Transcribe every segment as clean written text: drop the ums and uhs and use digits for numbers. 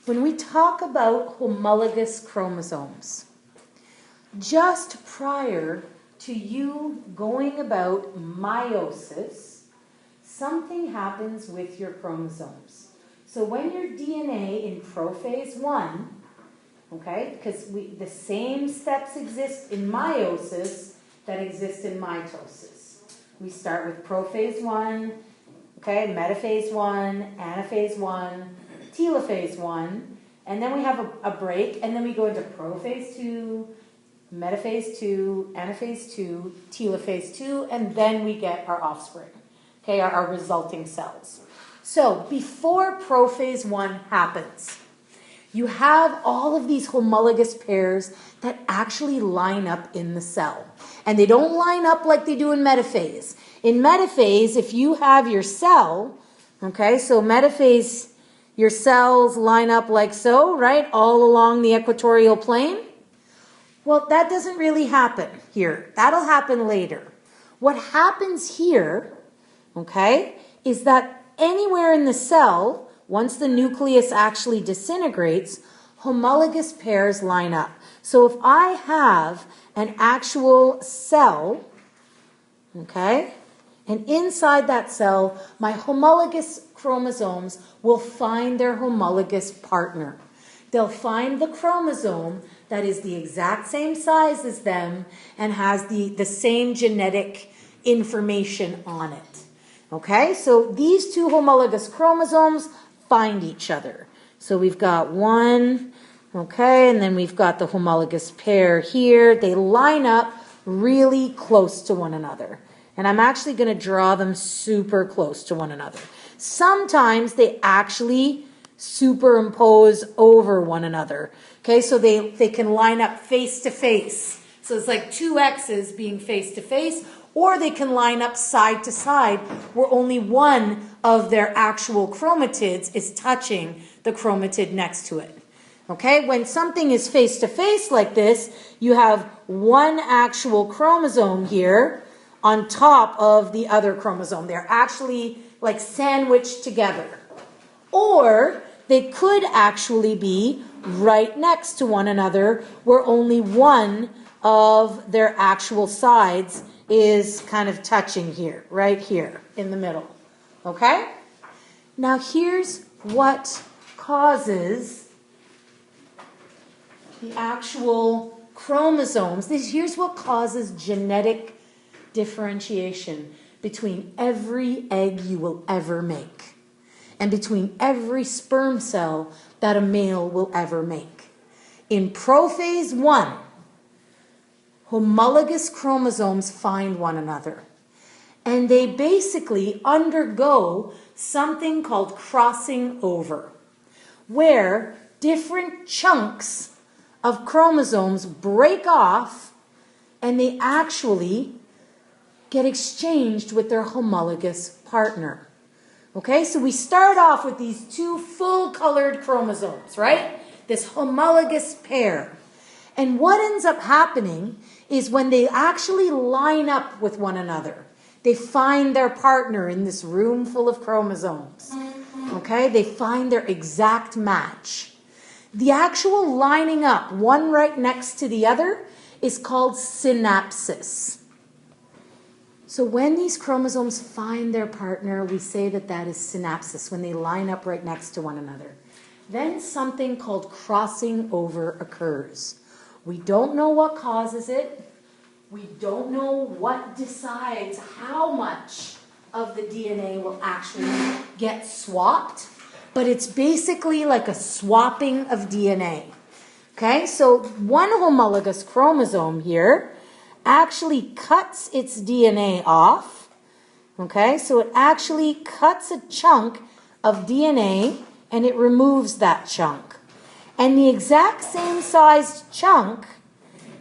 when we talk about homologous chromosomes, just prior to you going about meiosis, something happens with your chromosomes. So when your DNA in prophase 1, okay, because the same steps exist in meiosis that exist in mitosis. We start with prophase 1, okay, metaphase 1, anaphase 1, telophase 1, and then we have a break, and then we go into prophase 2, metaphase 2, anaphase 2, telophase 2, and then we get our offspring, okay, our resulting cells. So before prophase 1 happens, you have all of these homologous pairs that actually line up in the cell. And they don't line up like they do in metaphase. In metaphase, if you have your cell, okay, so metaphase, your cells line up like so, right, all along the equatorial plane. Well, that doesn't really happen here. That'll happen later. What happens here, okay, is that anywhere in the cell, once the nucleus actually disintegrates, homologous pairs line up. So if I have an actual cell, okay, and inside that cell, my homologous chromosomes will find their homologous partner. They'll find the chromosome that is the exact same size as them and has the same genetic information on it. Okay, so these two homologous chromosomes find each other. So we've got one, okay, and then we've got the homologous pair here. They line up really close to one another. And I'm actually going to draw them super close to one another. Sometimes they actually superimpose over one another. Okay, so they can line up face to face. So it's like two X's being face to face, or they can line up side to side where only one of their actual chromatids is touching the chromatid next to it. Okay, when something is face to face like this, you have one actual chromosome here on top of the other chromosome. They're actually like sandwiched together. Or they could actually be right next to one another where only one of their actual sides is kind of touching here, right here in the middle. Okay? Now here's what causes the actual chromosomes. Here's what causes genetic differentiation between every egg you will ever make and between every sperm cell that a male will ever make. In prophase 1, homologous chromosomes find one another. And they basically undergo something called crossing over, where different chunks of chromosomes break off and they actually get exchanged with their homologous partner. Okay, so we start off with these two full-colored chromosomes, right? This homologous pair. And what ends up happening is when they actually line up with one another, they find their partner in this room full of chromosomes. Okay, they find their exact match. The actual lining up, one right next to the other, is called synapsis. So when these chromosomes find their partner, we say that that is synapsis, when they line up right next to one another. Then something called crossing over occurs. We don't know what causes it. We don't know what decides how much of the DNA will actually get swapped, but it's basically like a swapping of DNA. Okay, so one homologous chromosome here actually cuts its DNA off. Okay, so it actually cuts a chunk of DNA and it removes that chunk. And the exact same sized chunk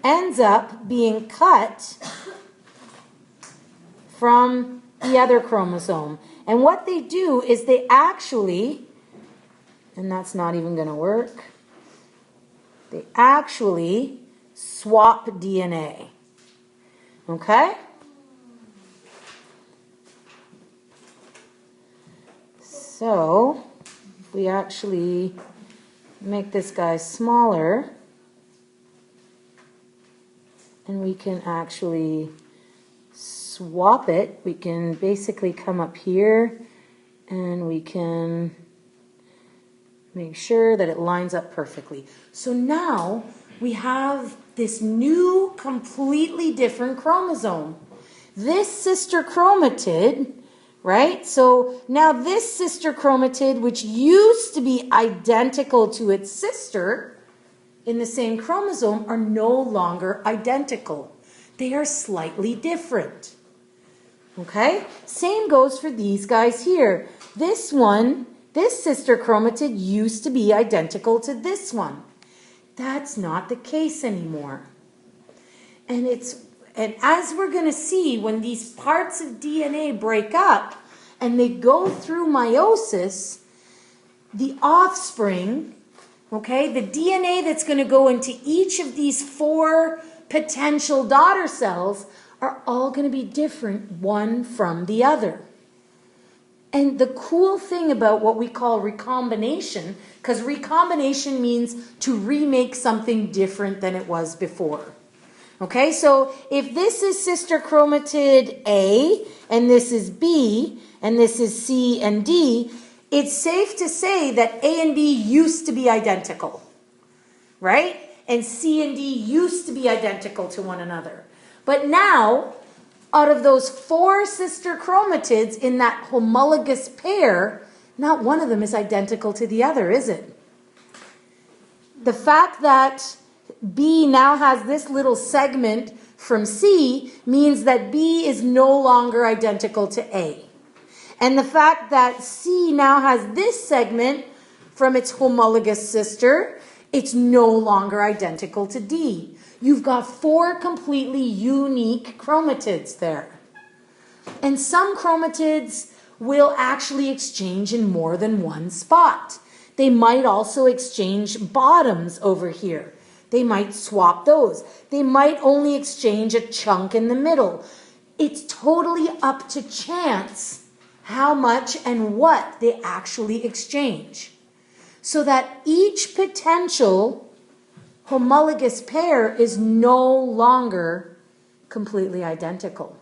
ends up being cut from the other chromosome. And what they do is they actually, and that's not even going to work, they actually swap DNA. Okay? So, if we actually make this guy smaller. And we can actually swap it. We can basically come up here and we can make sure that it lines up perfectly. So now we have this new, completely different chromosome. This sister chromatid, right? So now this sister chromatid, which used to be identical to its sister in the same chromosome, are no longer identical. They are slightly different. Okay? Same goes for these guys here. This one, this sister chromatid used to be identical to this one. That's not the case anymore. And as we're going to see, when these parts of DNA break up and they go through meiosis, the offspring, okay, the DNA that's going to go into each of these 4 potential daughter cells are all going to be different one from the other. And the cool thing about what we call recombination, because recombination means to remake something different than it was before. Okay, so if this is sister chromatid A, and this is B, and this is C and D, it's safe to say that A and B used to be identical, right? And C and D used to be identical to one another. But now, out of those 4 sister chromatids in that homologous pair, not one of them is identical to the other, is it? The fact that B now has this little segment from C means that B is no longer identical to A. And the fact that C now has this segment from its homologous sister, it's no longer identical to D. You've got 4 completely unique chromatids there. And some chromatids will actually exchange in more than one spot. They might also exchange bottoms over here. They might swap those. They might only exchange a chunk in the middle. It's totally up to chance how much and what they actually exchange. So that each potential homologous pair is no longer completely identical.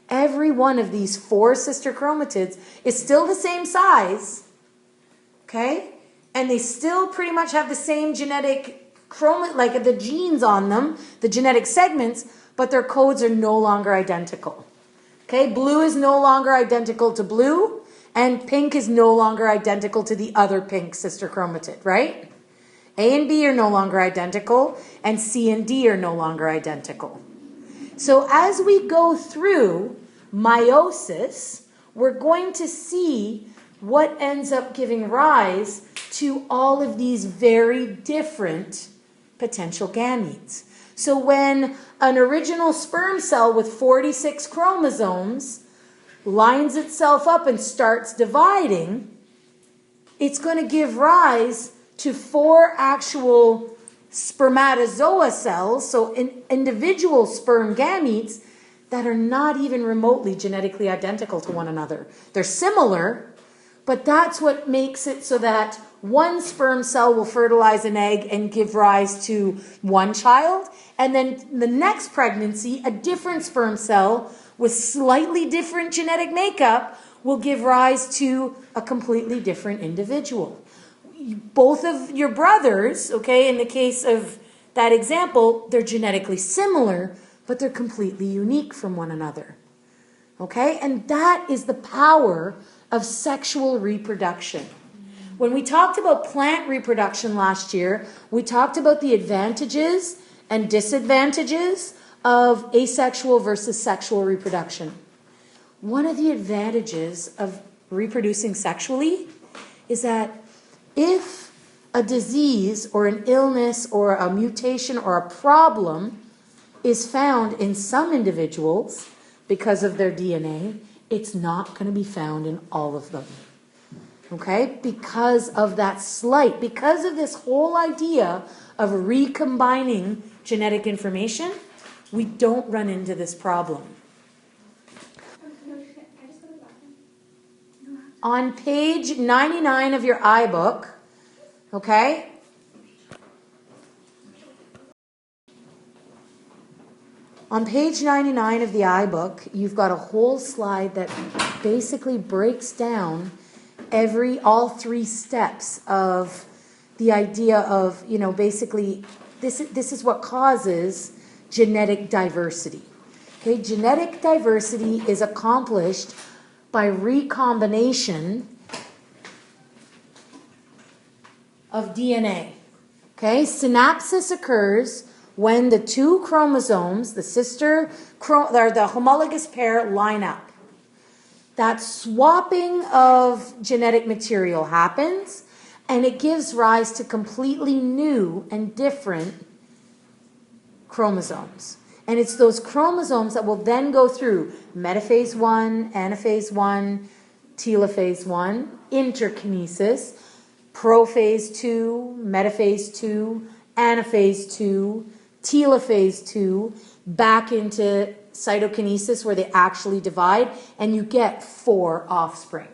Every one of these 4 sister chromatids is still the same size, okay? And they still pretty much have the same genetic like the genes on them, the genetic segments, but their codes are no longer identical. Okay, blue is no longer identical to blue, and pink is no longer identical to the other pink sister chromatid, right? A and B are no longer identical, and C and D are no longer identical. So as we go through meiosis, we're going to see what ends up giving rise to all of these very different potential gametes. So when an original sperm cell with 46 chromosomes lines itself up and starts dividing, it's going to give rise to 4 actual spermatozoa cells, so individual sperm gametes that are not even remotely genetically identical to one another. They're similar, but that's what makes it so that one sperm cell will fertilize an egg and give rise to one child, and then the next pregnancy, a different sperm cell with slightly different genetic makeup will give rise to a completely different individual. Both of your brothers, okay, in the case of that example, they're genetically similar, but they're completely unique from one another. Okay? And that is the power of sexual reproduction. When we talked about plant reproduction last year, we talked about the advantages and disadvantages of asexual versus sexual reproduction. One of the advantages of reproducing sexually is that if a disease or an illness or a mutation or a problem is found in some individuals because of their DNA, it's not going to be found in all of them. Okay? Because of that slight, because of this whole idea of recombining genetic information, we don't run into this problem. On page 99 of your iBook, okay, On page 99 of the iBook, you've got a whole slide that basically breaks down all three steps of the idea of, basically this is what causes genetic diversity. Okay, genetic diversity is accomplished by recombination of DNA. Okay, synapsis occurs when the two chromosomes, the homologous pair, line up. That swapping of genetic material happens, and it gives rise to completely new and different chromosomes. And it's those chromosomes that will then go through metaphase 1, anaphase 1, telophase 1, interkinesis, prophase 2, metaphase 2, anaphase 2, telophase 2, back into cytokinesis where they actually divide, and you get 4 offspring.